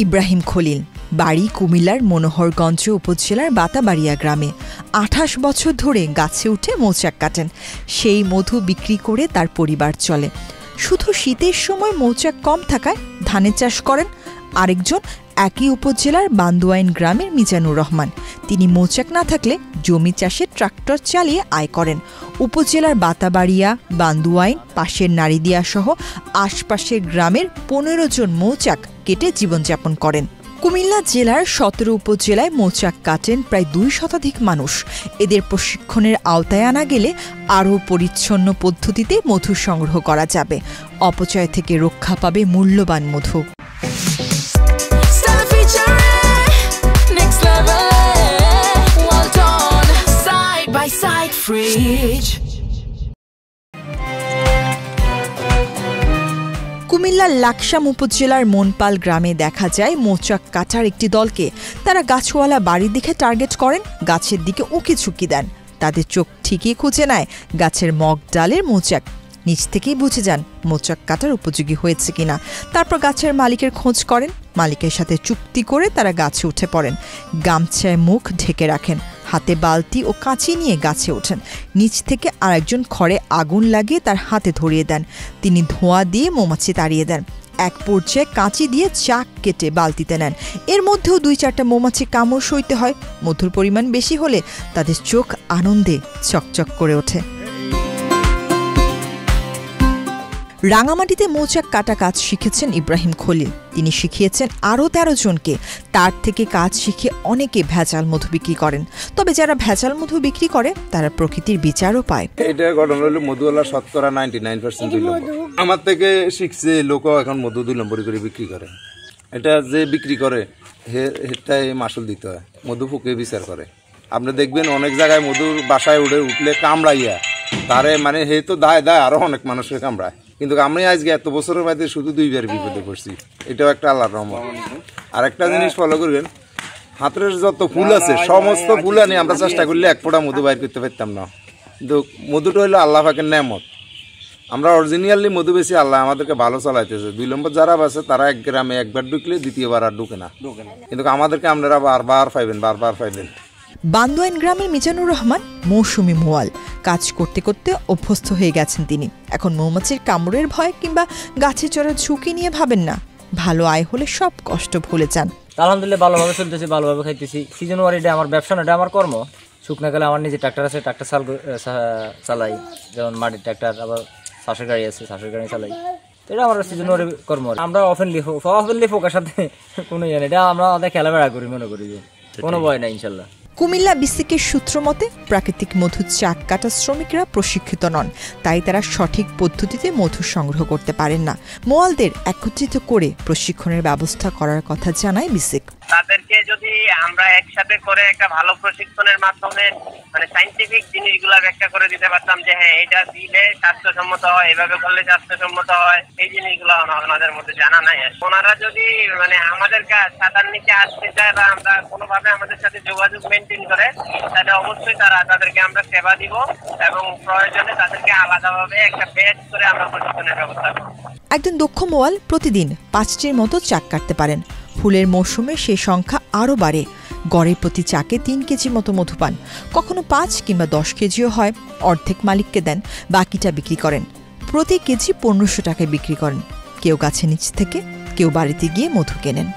ইব্রাহিম খলিল, বাড়ি কুমিল্লার মনোহরগঞ্জ উপজেলার বাতাবাড়িয়া গ্রামে। ২৮ বছর ধরে গাছে উঠে মৌচাক কাটেন। সেই মধু বিক্রি করে তার পরিবার চলে। শুধু শীতের সময় মৌচাক কম থাকায় ধানের চাষ করেন। আরেকজন একই উপজেলার বান্দুয়াইন গ্রামের মিজানুর রহমান। তিনি মৌচাক না থাকলে জমি চাষে ট্রাক্টর চালিয়ে আয় করেন। উপজেলার বাতাবাড়িয়া, বান্দুয়াইন, পাশের নারীদিয়া সহ আশপাশের গ্রামের ১৫ জন মৌচাক কেটে জীবনযাপন করেন। কুমিল্লা জেলার ১৭ উপজেলায় মৌচাক কাটেন প্রায় ২ শতাধিক মানুষ। এদের প্রশিক্ষণের আওতায় আনা গেলে আরও পরিচ্ছন্ন পদ্ধতিতে মধু সংগ্রহ করা যাবে। অপচয় থেকে রক্ষা পাবে মূল্যবান মধু। কুমিল্লার লাকসাম উপজেলার মনপাল গ্রামে দেখা যায় মৌচাক কাটার একটি দলকে। তারা গাছওয়ালা বাড়ির দিকে টার্গেট করেন, গাছের দিকে উঁকি ঝুঁকি দেন। তাদের চোখ ঠিকই খুঁজে নেয় গাছের মগ ডালের মৌচাক। নিজ থেকেই বুঝে যান মৌচাক কাটার উপযোগী হয়েছে কিনা। তারপর গাছের মালিকের খোঁজ করেন। মালিকের সাথে চুক্তি করে তারা গাছে উঠে পড়েন। গামছায় মুখ ঢেকে রাখেন, হাতে বালতি ও কাঁচি নিয়ে গাছে ওঠেন। নিচ থেকে আরেকজন খড়ে আগুন লাগিয়ে তার হাতে ধরিয়ে দেন। তিনি ধোঁয়া দিয়ে মৌমাছি তাড়িয়ে দেন। এক পর্যায়ে কাঁচি দিয়ে চাক কেটে বালতিতে নেন। এর মধ্যেও ২-৪টা মৌমাছি কামড় সইতে হয়। মধুর পরিমাণ বেশি হলে তাদের চোখ আনন্দে চকচক করে ওঠে। রাঙামাটিতে মৌচাক কাটা কাজ শিখেছেন ইব্রাহিম খলিল। তিনি শিখিয়েছেন আরও ১৩ জনকে। তার থেকে কাজ শিখে অনেকে ভেজাল মধু বিক্রি করেন। তবে যারা ভেজাল মধু বিক্রি করে তারা প্রকৃতির বিচারও পায়। এটা ঘটনা হলো মধুওয়ালা শতকরা 99% ২ নম্বর। আমার থেকে শিখছে লোক এখন মধু ২ নম্বর করে বিক্রি করে। এটা যে বিক্রি করে সেটাই মাসুল দিতে হয়। মধু ফুকে বিচার করে। আপনি দেখবেন অনেক জায়গায় মধুর বাসায় উঠলে কামড়াইয়া তারে মানে হে তো দায় আরো অনেক মানুষের কামড়ায়। কিন্তু আমি আজকে এত বছরের মধ্যে শুধু ২বার বিপদে পড়ছি। এটাও একটা আল্লাহর রহমত। আর একটা জিনিস ফলো করবেন, হাতের যত ফুল আছে সমস্ত ফুল আনি আমরা চেষ্টা করলে এক ফোঁটা মধু বাইর করতে পারতাম না। কিন্তু মধুটা হইলো আল্লাহ পাকের নেয়ামত। আমরা অরিজিনালি মধু বেশি আল্লাহ আমাদেরকে ভালো চালাইতেছে। ২ নম্বর যারা আছে তারা এক গ্রামে একবার ঢুকলে দ্বিতীয়বার আর ঢুকে না। কিন্তু আমাদেরকে আপনারা বারবার পাইবেন। বান্দুয়াইন গ্রামের মিজানুর রহমান মৌসুমি মোয়াল। কাজ করতে করতে অভ্যস্ত হয়ে গেছেন তিনি। এখন মৌমাছির কামড়ের ভয় কিংবা গাছে চড়ার ঝুঁকি নিয়ে ভাবেন না। ভালো আয় হলে সব কষ্ট ভুলে যান। আলহামদুলিল্লাহ ভালোভাবে চলতেছি, ভালোভাবে খাইতেছি। সিজন ওয়ার এটা আমার ব্যবসা না, এটা আমার কর্ম। শুকনা গেলে আমার নিজে ট্রাক্টর আছে, ট্রাক্টর চালাই। যেমন মাটির ট্রাক্টর, আবার চাষের গাড়ি আছে, চাষের গাড়ি চালাই। এটা আমার সিজন ওয়ার কর্ম। আমরা অফেনলি ফোকার সাথে কোনো ইয়ে নেই। এটা আমরা আমাদের খেলাবেড়া করি, মনে করি যে কোনো ভয় নাই ইনশাল্লাহ। কুমিল্লা বিসিকের সূত্র মতে প্রাকৃতিক মধু চাক কাটা শ্রমিকরা প্রশিক্ষিত নন, তাই তারা সঠিক পদ্ধতিতে মধু সংগ্রহ করতে পারেন না। মোয়ালদের একত্রিত করে প্রশিক্ষণের ব্যবস্থা করার কথা জানায় বিসিক। তাদেরকে যদি আমরা একসাথে করে একটা ভালো প্রশিক্ষণের মাধ্যমে মানে সায়েন্টিফিক জিনিসগুলো ব্যাখ্যা করে দিতে পারতাম যে হ্যাঁ এটা দিলে স্বাস্থ্যসম্মত হয়, এভাবে করলে স্বাস্থ্যসম্মত হয়, এই জিনিসগুলো আমাদের মধ্যে জানা নাই। ওনারা যদি মানে আমাদের ছাতার নিচে আসতে চায় বা আমরা কোনোভাবে আমাদের সাথে যোগাযোগ মেনটেন করে, তাহলে অবশ্যই তাদেরকে আমরা সেবা দিব এবং প্রয়োজনে তাদেরকে আলাদাভাবে একটা ব্যাচ করে আমরা প্রশিক্ষণের ব্যবস্থা করব। একজন দক্ষ মোয়াল প্রতিদিন ৫টির মতো চাক কাটতে পারেন। ফুলের মৌসুমে সে সংখ্যা আরও বাড়ে। গড়ে প্রতি চাকে ৩ কেজি মতো মধু পান। কখনো ৫ কিংবা ১০ কেজিও হয়। অর্ধেক মালিককে দেন, বাকিটা বিক্রি করেন। প্রতি কেজি ১৫০০ টাকায় বিক্রি করেন। কেউ গাছের নিচ থেকে, কেউ বাড়িতে গিয়ে মধু কেনেন।